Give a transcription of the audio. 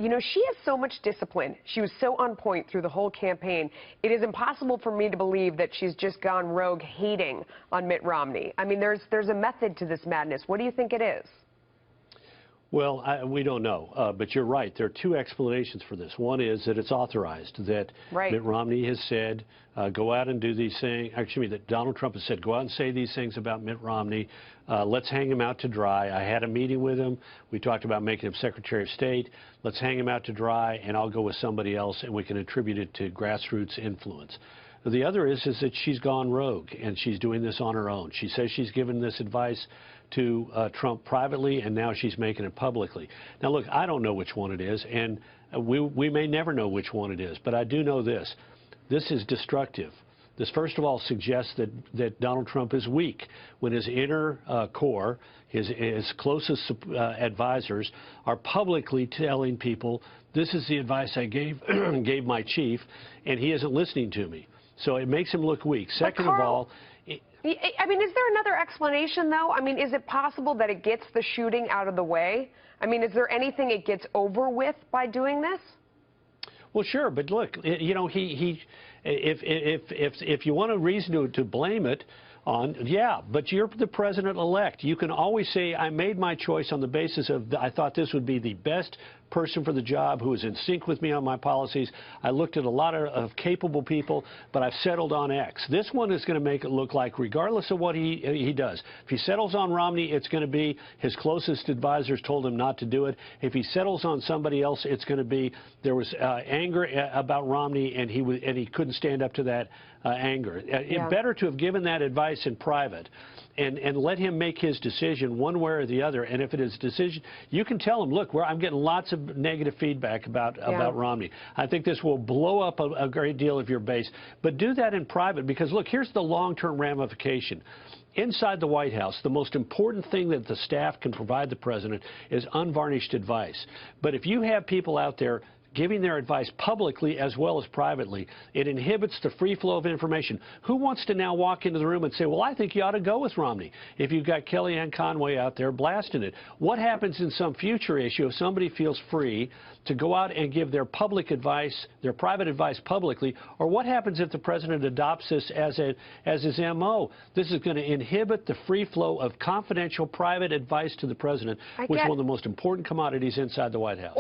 You know, she has so much discipline. She was so on point through the whole campaign. It is impossible for me to believe that she's just gone rogue hating on Mitt Romney. I mean, there's a method to this madness. What do you think it is? Well, we don't know, but you're right. There are two explanations for this. One is that it's authorized, that Mitt Romney has said, go out and do these things. Actually, that Donald Trump has said, go out and say these things about Mitt Romney. Let's hang him out to dry. I had a meeting with him. We talked about making him Secretary of State. Let's hang him out to dry, and I'll go with somebody else, and we can attribute it to grassroots influence. The other is that she's gone rogue, and she's doing this on her own. She says she's given this advice to Trump privately, and now she's making it publicly. Now, look, I don't know which one it is, and we may never know which one it is, but I do know this. This is destructive. This, first of all, suggests that Donald Trump is weak when his inner core, his closest advisors, are publicly telling people, this is the advice I gave my chief, and he isn't listening to me. So it makes him look weak. Second of all, I mean, is there another explanation, though? I mean, is it possible that it gets the shooting out of the way? I mean, is there anything it gets over with by doing this? Well, sure, but look, you know, if you want a reason to blame it on, yeah, but you're the president-elect. You can always say, I made my choice on the basis of, I thought this would be the best person for the job who is in sync with me on my policies. I looked at a lot of capable people, but I've settled on X. This one is going to make it look like, regardless of what he does, if he settles on Romney, it's going to be his closest advisors told him not to do it. If he settles on somebody else, it's going to be there was anger about Romney, and he couldn't stand up to that anger. It's better to have given that advice in private and let him make his decision one way or the other. And if it is a decision, you can tell him, look, I'm getting lots of negative feedback about Romney. I think this will blow up a great deal of your base. But do that in private, because, look, here's the long-term ramification. Inside the White House, the most important thing that the staff can provide the president is unvarnished advice. But if you have people out there giving their advice publicly as well as privately, it inhibits the free flow of information. Who wants to now walk into the room and say, well, I think you ought to go with Romney, if you've got Kellyanne Conway out there blasting it? What happens in some future issue if somebody feels free to go out and give their public advice, their private advice publicly? Or what happens if the president adopts this as his M.O.? This is going to inhibit the free flow of confidential private advice to the president, which is one of the most important commodities inside the White House.